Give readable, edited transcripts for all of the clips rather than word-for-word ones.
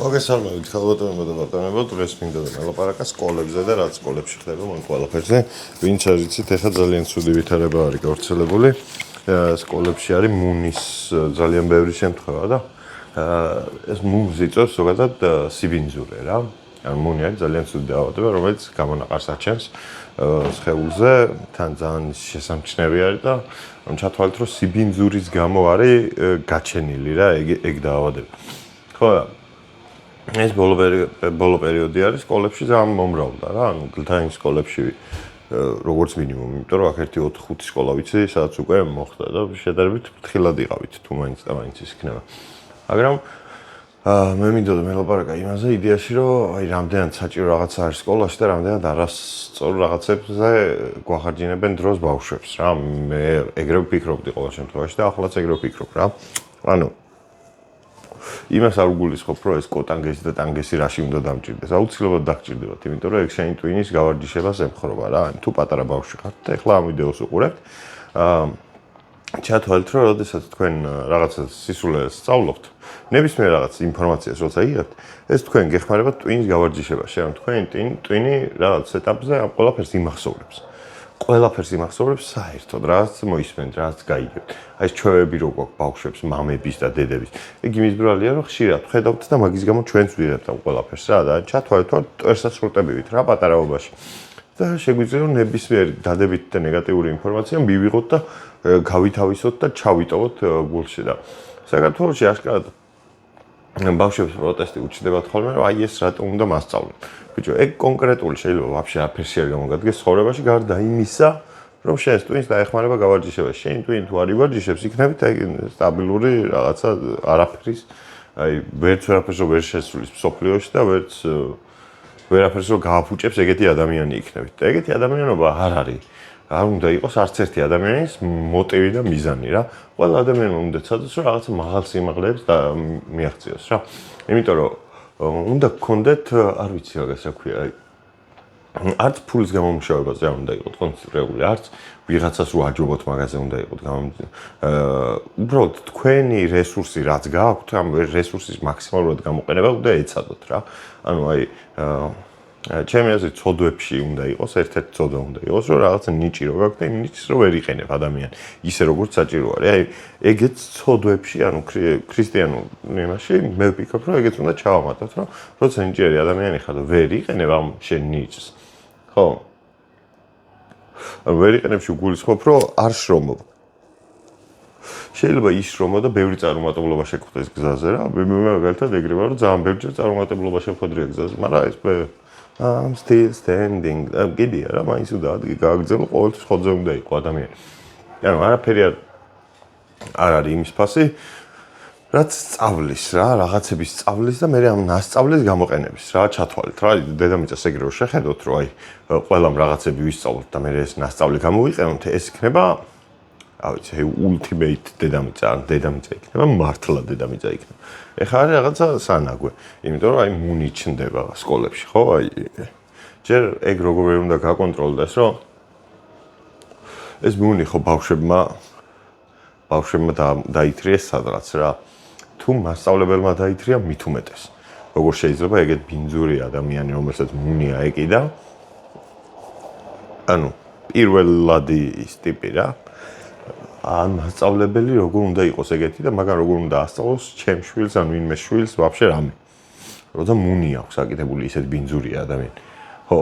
მოგესალმებით, ხალბატონებო და ბატონებო, დღეს მინდა ველაპარაკა სკოლებზე და რაც სკოლებში ხდება, მან ყველაფერზე. ვინც არ იცით, ეხლა ძალიან ცუდი ვითარება არის გავრცელებული. სკოლებში არის მუნის ძალიან ბევრი შემთხვევა და ეს მუნს იწვევს ზოგადად სიბინძურე რა. ან მუნი არის ძალიან ცუდი დაავადება, რომელიც გამონაყარს აჩენს სხეულზე, თან ძალიან შესამჩნევი არის და ჩათვალეთ, რომ სიბინძურის გამო არის გაჩენილი რა ეგ დაავადება. ხო, ეს ბოლო პერიოდი არის სკოლებში ძალიან მომრავლდა რა, ანუ გლთაინ სკოლებში როგორც მინიმუმ, იმიტომ რომ აქ 1-4-5 სკოლა ვიცი, სადაც უკვე მოხდა და შედარებით ფრთხილად იყავით თუ მაინც და მაინც ის იქნება. მაგრამ მე მინდოდა ველაპარაკა იმაზე იდეაში, რომ აი რამდენად საჭირო რაღაცა არის სკოლაში და რამდენად არასწორ რაღაცებზე გვახარჯინებენ დროს ბავშვებს რა. მე ეგრევე ვფიქრობდი ყოველ შემთხვევაში და ახლაც ეგრევე ვფიქრობ რა. ანუ იმას არ უგულისხმობ, რომ ეს კოტანგესი და ტანგესი რაში უნდა დამჭირდეს. აუცილებლად დაგჭირდებათ, იმიტომ რომ ეგ შენი ტვინის გავარჯიშებას ემხრობა რა. თუ პატარა ბავშვი ხართ და ეხლა ამ ვიდეოს უყურებთ, ჩათვალეთ, რომ როდესაც თქვენ რაღაცა სისულელეს სწავლობთ, ნებისმიერ რაღაც ინფორმაციას როცა იღებთ, ეს თქვენ გეხმარება ტვინის გავარჯიშებაში. ანუ თქვენი ტვინი რაღაც ეტაპზე ამ ყველაფერს იმახსოვრებს. ყველაფერს იმახსოვრებს საერთოდ, რაც მოისმენთ, რაც გაიგებთ. აი ეს ჩვევები რო გვაქვს ბავშვებს, მამების და დედების. ეგ იმის ბრალია, რომ ხშირად ხედავთ და მაგის გამო ჩვენც ვიღებთ ამ ყველაფერს რა და ჩათვალეთ, რომ ტვერსას სრულტებივით რა პატარაობაში. და შეგვიძლია რომ ნებისმიერ დადებითი და ნეგატიური ინფორმაცია მივიღოთ და გავითავისოთ და ჩავიტოვოთ გულში და საქართველოში აშკარად ბავშვებს პროტესტი უჩნდებათ ხოლმე, რომ აი ეს რატომ უნდა მასწავლოთ. ბიჭო, ეგ კონკრეტული შეიძლება ვაფშე არაფერში არ გამოგადგეს ცხოვრებაში, გარდა იმისა, რომ შენ ტვინს დაეხმარება გავარჯიშებაში. შენ ტვინი თუ არ ივარჯიშებს, იქნებით აი სტაბილური რაღაცა არაფერის, აი ვერც ვერაფერს ვერ შესრულის მსოფლიოში და ვერაფერს რო გააფუჭებს, ეგეთი ადამიანი იქნებით. და ეგეთი ადამიანობა არ არის. არ უნდა იყოს არც ერთი ადამიანის მოტივი და მიზანი რა. ყველა ადამიანმა უნდა ცადოს, რომ რაღაცა მაღალ სიმაღლეებს და მიაღწიოს რა. იმიტომ რომ უნდა გქონდეთ, არ ვიცი რაღაცა ქვია, არც ფულის გამომუშავებაზე არ უნდა იყოთ კონცენტრირებული, არც ვიღაცას რო აჯობოთ მაგაზე უნდა იყოთ უბრალოდ თქვენი რესურსი რაც გააქვთ, ამ რესურსის მაქსიმალურად გამოყენება უნდა ეცადოთ რა. ანუ აი ჩემი აზრით ცოდვებში უნდა იყოს, ერთ-ერთი ცოდვა უნდა იყოს, რომ რაღაცა ნიჭი რო გაქვს და იმ ნიჭს რო ვერ იყენებ ადამიანი, ისე როგორც საჭირო არის. აი ეგეც ცოდვებში, ანუ ქრისტიანულ იმაში მე ვფიქრობ, რომ ეგეც უნდა ჩავამატოთ, რომ როცა ნიჭიერი ადამიანი ხარ და ვერ იყენებ ამ შენ ნიჭს, ხო? ანუ ვერ იყენებ შეგულისხმობ, რომ არ შრომობ. შეიძლება ისრომო და ბევრი წარუმატებლობა შეგვხვდეს გზაზე რა. მე მაგალითად ეგრე ვარ, რომ ძალიან ბევრი წარუმატებლობა შეხვედრია გზაზე, მაგრამ ეს I'm still standing. გიდია რა, მაინც უნდა ადგილი გააგრძელო, ყოველთვის ხოძე უნდა იყო ადამიანი. ანუ არაფერი არ არის იმის ფასი, რაც სწავლის რა, რაღაცების სწავლის და მე ამ ნასწავლის გამოყენების რა, ჩათვალეთ რა, დედამიწას ეგრე რომ შეხედოთ, რომ აი ყველამ რაღაცები ვისწავლოთ და მე ეს ნასწავლი გამოვიყენოთ, ეს იქნება ავიცი, ultimate დედამიწა, ან დედამიწა იქნება, მართლა დედამიწა იქნება. ეხლა არის რაღაცა სანაგვე, იმიტომ რომ აი მუნი ჩნდება სკოლებში, ხო? აი ჯერ ეგ როგორ ვერ უნდა გაკონტროლდეს, რომ ეს მუნი ხო ბავშვებმა დაითრიეს სადღაც რა. თუ მასწავლებელმა დაითრია, მით უმეტეს. როგორ შეიძლება ეგეთ ბინძური ადამიანი, რომელსაც მუნია ეკიდა, ანუ პირველადი ის ტიპი რა. ან მასწავლებელი როგორ უნდა იყოს ეგეთი და მაგრამ როგორ უნდა ასწავლოს ჩემ შვილს ან ვინმე შვილს ვაფშე რამე. როცა მუნი აქვს აკეთებული ისეთ ბინძურია ადამიანი. ხო.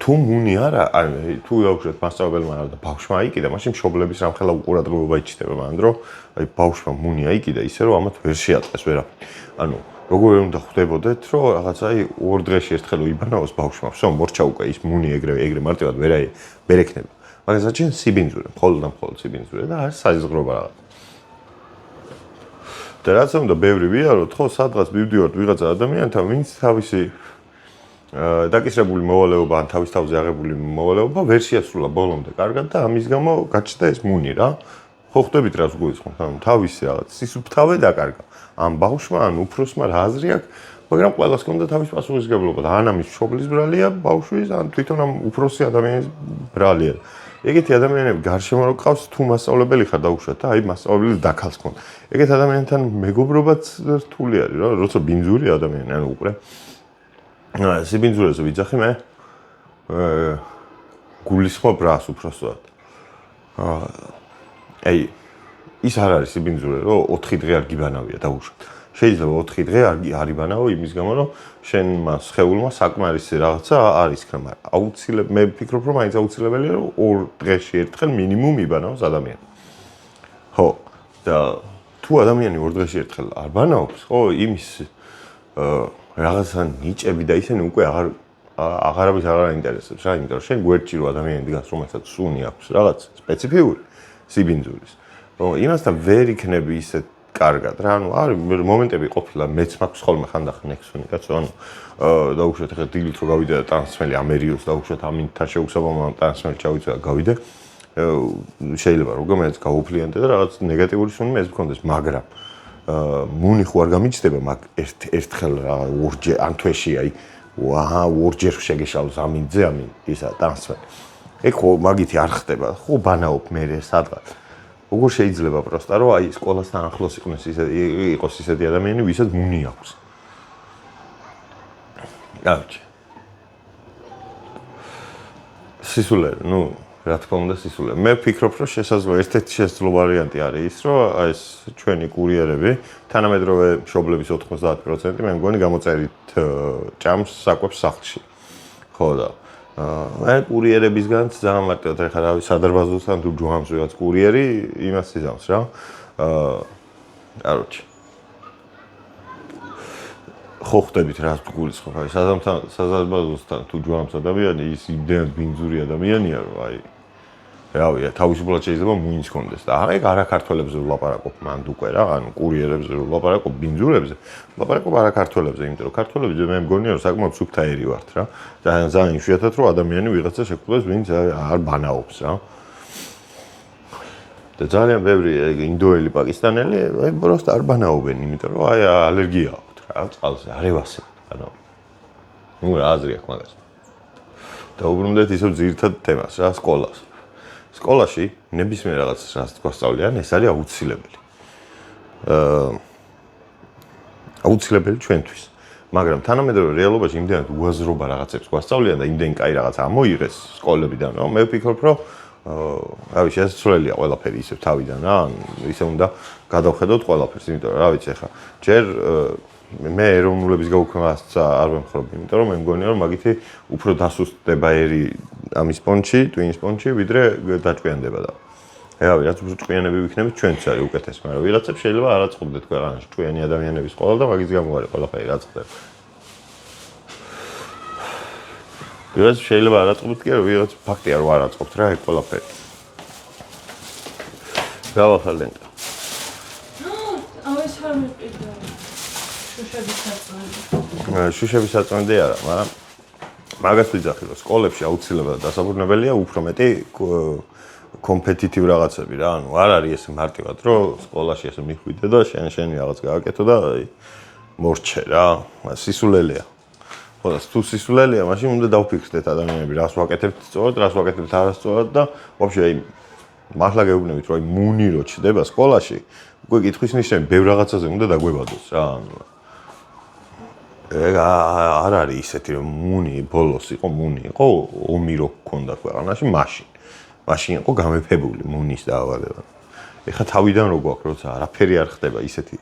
თუ მუნი არა, აი თუ გაუშვათ მასწავლებელმა და ბავშვმა აიკიდა, მაშინ მშობლების რამხელა უყურადღებობა იჩნდება მან, რომ აი ბავშვმა მუნი აიკიდა ისე რომ ამათ ვერ შეატყეს ვერაფერი. ანუ როგორ უნდა ხვდებოდეთ, რომ რაღაცა აი 2 დღეში ერთხელ უიბანაოს ბავშვმა, всё, მორჩა უკვე ის მუნი ეგრე მარტივად ვერ ექნება. მაგას აჩენ სიბინძურე, მხოლოდ და მხოლოდ სიბინძურე და არის საზღრობა რაღაც. და რაც უნდა ბევრი ვიაროთ, ხო, სადღაც მივდივართ ვიღაცა ადამიანთან, ვინც თავისი დაკისრებული მოვალეობა ან თავის თავზე აღებული მოვალეობა ვერ შეასრულა ბოლომდე კარგად და ამის გამო გაჩნდა ეს მუნი რა. ხო ხვდებით რას გულისხმობთ, ანუ თავისი რაღაც სისუფთავე დაკარგა. ამ ბავშვმა ან უფროსმა რა აზრი აქვს, მაგრამ ყველას ჰქონდა თავის პასუხისმგებლობა და ან ამის მშობლის ბრალია ბავშვის, ან თვითონ ამ უფროსი ადამიანის ბრალია. ეგეთი ადამიანები გარშემო რო ყავს, თუ მასწავლებელი ხარ დაუშვათ და აი მასწავლებელი დაქალს ქონდა. ეგეთ ადამიანთან მეგობრობაც რთული არის რა, როცა ბინძური ადამიანი, ანუ უკვე სიბინძურეზე ვიძახი მე გულისხმობ რას უпроსტად. აი ის არ არის სიბინძურე, რომ 4 დღე არ გიბანავია დაუშვათ. შეიძლება 4 დღე არ იბანავო იმის გამო, რომ შენ მას ხეულმა საკმარისი რაღაცა არ ისქნა, მაგრამ აუცილებლად მე ვფიქრობ, რომ მაინც აუცილებელია, რომ 2 დღეში ერთხელ მინიმუმ იბანავს ადამიანი. ხო, და თუ ადამიანი 2 დღეში ერთხელ არ ბანაობს, ხო, იმის რაღაცა ნიჭები და ისინი უკვე აღარავის აღარ აინტერესებს რა, იმიტომ რომ შენ გვერდში რო ადამიანი დგას, რომელსაც სუნი აქვს რაღაც სპეციფიური სიბინძურის, რომ იმასთან ვერ იქნები ისე კარგად რა, ანუ არის მომენტები ყოფილა, მეც მაქვს ხოლმე ხანდახან ექსუნი კაცო, ანუ დაუშვათ ახლა დილით რო გავიდე და ტრანსმელი ამერიოს დაუშვათ ამინთან შეუსაბამო ტრანსმელი ჩავიწვა და გავიდე, შეიძლება როგორმეც გავუფლიანდე და რაღაც ნეგატიური სუნი მეც მქონდეს, მაგრამ მუნი ხო არ გამიჩნდება, მაგ ერთხელ რა ორჯერ ან თვეში აი ორჯერ შეგეშალოს ამინძე ამინ ისა ტრანსმელი. ეგ ხო მაგითი არ ხდება, ხო ბანაობ მე სადღაც. როგორ შეიძლება პროსტა რომ აი სკოლასთან ახლოს იყოს ისეთი ადამიანი, ვისაც მუნი აქვს. გავჩი. სისულე, ნუ რა თქმა უნდა სისულე. მე ვფიქრობ, რომ შესაძლოა ერთ-ერთი შესაძლო ვარიანტი არის ის, რომ ეს ჩვენი კურიერები, თანამედროვე მშობლების 90% მე მგონი გამოწერით ჭამს საკვებს სახლში. ხო და მე კურიერებისგანაც ძალიან მარტივად ეხლა რა ვიცი სადარბაზოსთან თუ ჯუამს ვიღაც კურიერი იმას იზამს რა. კაროჩი. ხო ხდებით რა გულისხმობ, აი სადარბაზოსთან თუ ჯუამს ადამიანი ის იმდენად ბინძური ადამიანია, რომ აი რავია, თავისუფლად შეიძლება მუინც კონდეს და აი არაქართველებზე ვლაპარაკობ მანდ უკვე რა, ანუ კურიერებზე ვლაპარაკობ, ბინძურებზე, ვლაპარაკობ არაქართველებზე, იმიტომ რომ ქართველები მე მგონია რომ საკმაოდ სუფთაერი ვართ რა. ძალიან იშვიათად რომ ადამიანი ვიღაცა შეგვყვეს, ვინც არ ბანაობს რა. და ძალიან ბევრი ინდოელი, პაკისტანელი აი პროსტ არ ბანაობენ, იმიტომ რომ აი ალერგია აქვთ რა, წყალზე არ ევასებთ, ანუ ნუ რა აზრი აქვს მაგას. და უბრუნდეთ ისევ ძირითად თემას რა, სკოლას. სკოლაში ნებისმიერ რაღაცას რაც გვასწავლიან, ეს არის აუცილებელი. აუცილებელი ჩვენთვის. მაგრამ თანამედროვე რეალობაში იმდენად უაზრობა რაღაცებს გვასწავლიან და იმდენი კაი რაღაცა ამოიღეს სკოლებიდან, რომ მე ვფიქრობ, რომ რა ვიცი, შესაძლებელია ყველაფერი ისევ თავიდან რა, ისე უნდა გადავხედოთ ყველაფერს, იმიტომ რომ რა ვიცი, ახლა ჯერ მე ეროვნულების გაუქმებას არ ვემხრობ, იმიტომ რომ მე მგონია რომ მაგითი უფრო დასუსტდება ერი ამის პონჩი, ტვინის პონჩი, ვიდრე დაჭკვიანდება და. რავი, რაც უფრო ჭკვიანები ვიქნებით, ჩვენც არის უკეთეს, მაგრამ ვიღაცებს შეიძლება არ აწყობდეთ ქვეყანაში ჭკვიანი ადამიანების ყოლა და მაგის გამო არის ყველაფერი რაც ხდება. ვიღაც შეიძლება არ აწყობდეთ კი, ვიღაც ფაქტია რომ არ აწყობთ რა, ეგ ყველაფერი. გავახალ ლენტა. ეს არ მეყიდა. შუშების საწმენდი არა, მაგრამ მაგას ვიძახი, რომ სკოლებში აუცილებლად დასაბრუნებელია უფრო მეტი კომპეტიტივ რაღაცები რა, ანუ არ არის ესე მარტივად, რომ სკოლაში ესე მიხვიდე და შენი რაღაც გააკეთო და აი მორჩე რა, სისულელეა. ხო და თუ სისულელეა, მაშინ უნდა დავფიქრდეთ ადამიანები, რას ვაკეთებთ სწორად, რას ვაკეთებთ არასწორად და ვაფშე აი მართლა გეუბნებით, რომ აი მუნი რო ჩდება სკოლაში, უკვე კითხვის ნიშნები ბევრ რაღაცაზე უნდა დაგვებადოს რა, ანუ ეგ არ არის ისეთი რომ მუნი ბოლოს იყო მუნი იყო ომი რო გქონდა ქვეყანაში მაშინ იყო გამეფებული მუნის დაავადება. ეხლა თავიდან რო გვაქვს როცა არაფერი არ ხდება ისეთი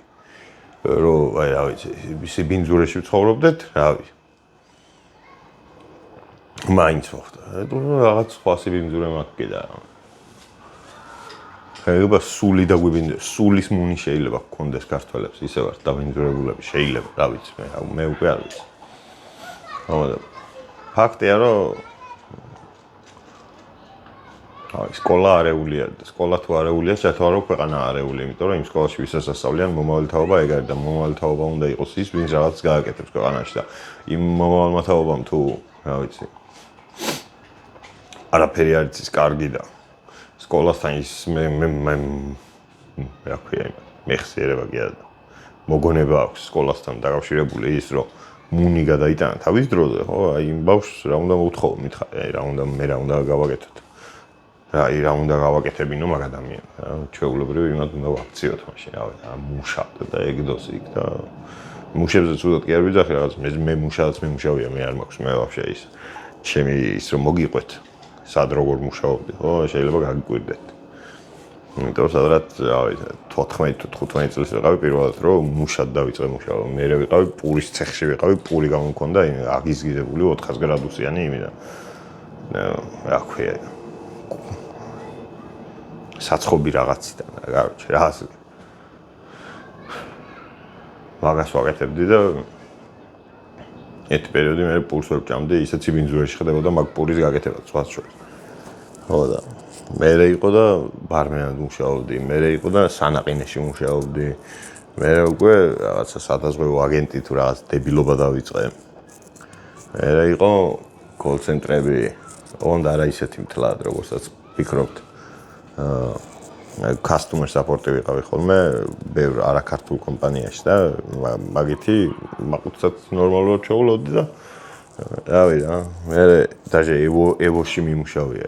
რომ აი რა ვიცი ისე ბინძურეში ვცხოვრობდეთ რავი მაინც ვახდა რაღაც სხვა სიბინძურე მაქვს კიდე ხება სული დაგვიბინდეს, სულის მუნი შეიძლება გქონდეს ქართველებს, ისე ვართ დაბინძურებულები, შეიძლება, რა ვიცი, მე უკვე არ ვიცი. მაგრამ ფაქტია, რომ სკოლა არეულია და სკოლა თუ არეულია, შეთავაზო ქვეყანა არეულია, იმიტომ რომ იმ სკოლაში ვისაც ასწავლიან მომავალი თაობა ეგ არის და მომავალი თაობა უნდა იყოს ის, ვინც რაღაც გააკეთებს ქვეყანაში და იმ მომავალმა თაობამ თუ, რა ვიცი, არაფერი არ იცის კარგი და სკოლასთან ის რა ქვია მეხსიერება კი არა მოგონება აქვს სკოლასთან დაკავშირებული ის რომ მუნი გადაიტანა თავის დროზე ხო აი იმ ბავშვს რა უნდა მოთხოვო მითხარი აი რა უნდა მე რა უნდა გავაკეთოთ რა უნდა გავაკეთებინო მაგ ადამიანს. ჩვეულებრივ იმად უნდა ვაქციოთ მაშინ, მუშავდა და ეგდოს იქ და მუშებზე ცუდად კი არ ვიძახი რაღაც მე მუშაობს მემუშავია მე არ მაქვს მე ვაფშე ის ჩემი ის რომ მოგიყვეთ სად როგორ მუშაობდი ხო შეიძლება გაგიკვირდეთ იმიტომ სადღაც 14 თუ 15 წელს ვიყავი პირველად რომ მუშად დავიწყე მუშაობა მე ვიყავი პურის ცეხში ვიყავი პური გამომქონდა აგიზგირებული 400 გრადუსიანი იმიდან რა ქვია საცხობი რაღაციდან კაროჩე რაღაც მაგას ვაკეთებდი და ერთი პერიოდი მე პურს ვერ ვჭამდი, ისეც იბინძურაში ხდებოდა მაგ პურის გაკეთება სხვას შორის. ხო და მე იყო და ბარმენად მუშაობდი, მე იყო და სანაყინეში მუშაობდი. მე უკვე რაღაცა სადაზღვევო აგენტი თუ რაღაც დებილობა დავიწყე. მე იყო კოლ-ცენტრები, ოღონდ არა ისეთი მთლად, როგორცაც ვფიქრობთ. customer support-ი ვიყავი ხოლმე ბევრ არაქართულ კომპანიაში და მაგითი მაყუთსაც ნორმალურად შეულოდდი და რავი რა მე დაჟე ევოში მიმუშავია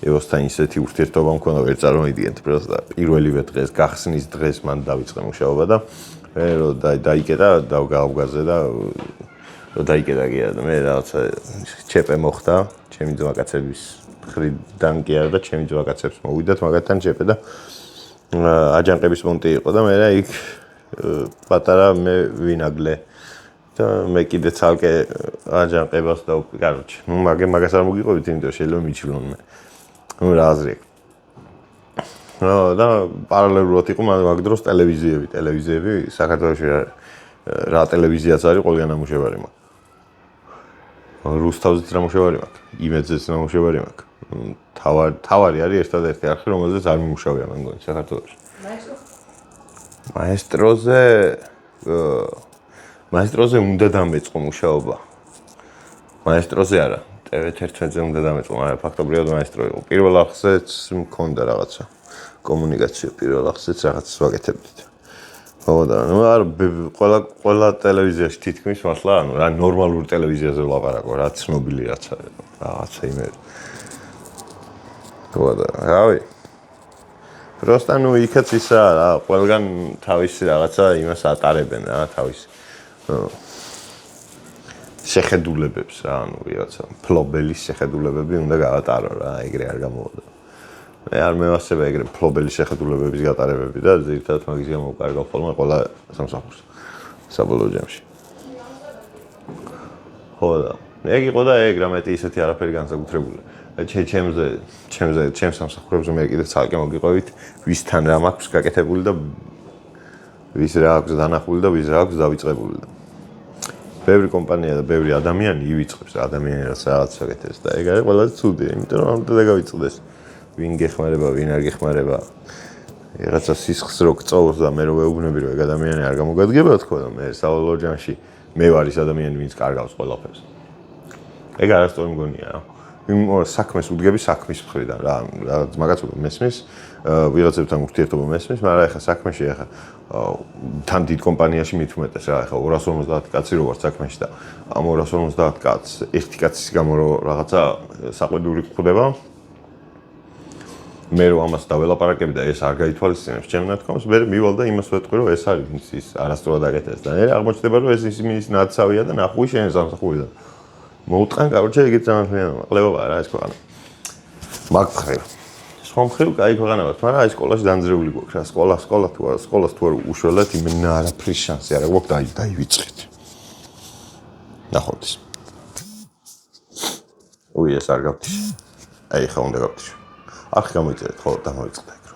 ევოსთან ისეთი ურთიერთობა მქონდა ვერ წარმოვიდგენთ პროსტა პირველივე დღეს გახსნის დღეს მან დავიწყე მუშაობა და მე რო დაიკეტა გავგაზე და რო დაიკეტა გია და მე რაღაცა ჩეპე მოხდა ჩემი ძმაკაცების ხრიდან კი არა და ჩემი ძვაკაცებს მოვიდათ მაგათთან ჩეპე და აჯანყების პუნქტი იყო და მე რა იქ პატარა მე ვინაგლე და მე კიდე ცალკე აჯანყებას და კაროჩე ნუ მაგას არ მოგიყვებით იმიტომ შეიძლება მიჩვლონ მე ნუ რა აზრი და პარალელურად იყო მაგ დროს ტელევიზიები საქართველოში რა ტელევიზიაც არის ყველგან ამუშევარი მაქვს რუსთავზეც ნამუშევარი მაქვს იმედზეც ნამუშევარი მაქვს თავარი არის ერთადერთი არხი რომელზეც არ მიმუშავია მე მგონი საქართველოში მაესტროზე უნდა დამეწყო მუშაობა მაესტროზე არა TV11-ზე უნდა დამეწყო მაგრამ ფაქტობრივად მაესტრო იყო პირველ არხზეც მქონდა რაღაცა კომუნიკაცია პირველ არხზეც რაღაცას ვაკეთებდით ხო და ნუ არ ყველა ტელევიზიაში თითქმის მართლა ანუ რა ნორმალურ ტელევიზიაზე ვლაპარაკო რა ცნობილი რაც არის რაღაცა იმედი ხო და რავი просто ну იქაც ისა რა ყველგან თავისი რაღაცა იმას ატარებენ რა თავის შეხედულებებს რა ანუ რაღაცა ფლობელის შეხედულებები უნდა გაატარო რა ეგრე არ გამოვიდა მე არ მევასება ეგრე ფლობელის შეხედულებების გატარებები და ზირთად მაგის გამო კარგავ ხოლმე ყველა სამსახურს საბოლოო ჯამში ხო და ეგ იყო და ეგ რამეთი ისეთი არაფერი განსაკუთრებული ჩემს სამსახურებზე მე კიდე ცალკე მოგიყვებით ვისთან რა მაქვს გაკეთებული და ვის რა აქვს დანახული და ვის რა აქვს დავიწყებული და ბევრი კომპანია და ბევრი ადამიანი ივიწყებს ადამიანი რაღაც გაკეთებს და ეგ არის ყველაზე ცუდი იმიტომ რომ ამიტომ დაგავიწყდეს ვინ გეხმარება ვინ არ გეხმარება რაღაცა სისხლს რო გწოვს და მე რო ვეუბნები რომ ეგ ადამიანი არ გამოგადგება თქო და მე საბოლოო ჯამში მე ვარ ის ადამიანი ვინც კარგავს ყველაფერს ეგ არასწორი მგონია რა იმ საქმეს უდგები საქმის მხრიდან რა მაგაცობა მესმის ვიღაცებთან ურთიერთობა მესმის მაგრამ ეხა საქმეში ეხა თან დიდ კომპანიაში მით უმეტეს რა ეხა 250 კაცი რო ვარ საქმეში და ამ 250 კაცს ერთი კაცის გამო რო რაღაცა საყვედური გვხვდება მე რო ამას დაველაპარაკები და ეს არ გაითვალისწინებს ჩემ ნათქვამს მე მივალ და იმას ვეტყვი რომ ეს არის ის არასწორად აკეთეს და მე აღმოჩნდება რომ ეს ის ნაცავია და ნახვი შენ სამსახურიდან მოუტყან კაროჩე ეგეც ძალიან ყლებაა რა ეს ქვეყანა მაგ მხრივ სხვა მხრივ კაი ქვეყანაა მაგრამ აი სკოლაში დანძრეული გვაქვს რა სკოლას თუ არ უშველეთ იმენა არაფრის შანსი არა გვაქვს დაივიწყეთ ნახოთ ის უი ეს არ გავთიშ აი ხა უნდა გავთიშ არხი გამოიწერეთ ხო და მოიწყდა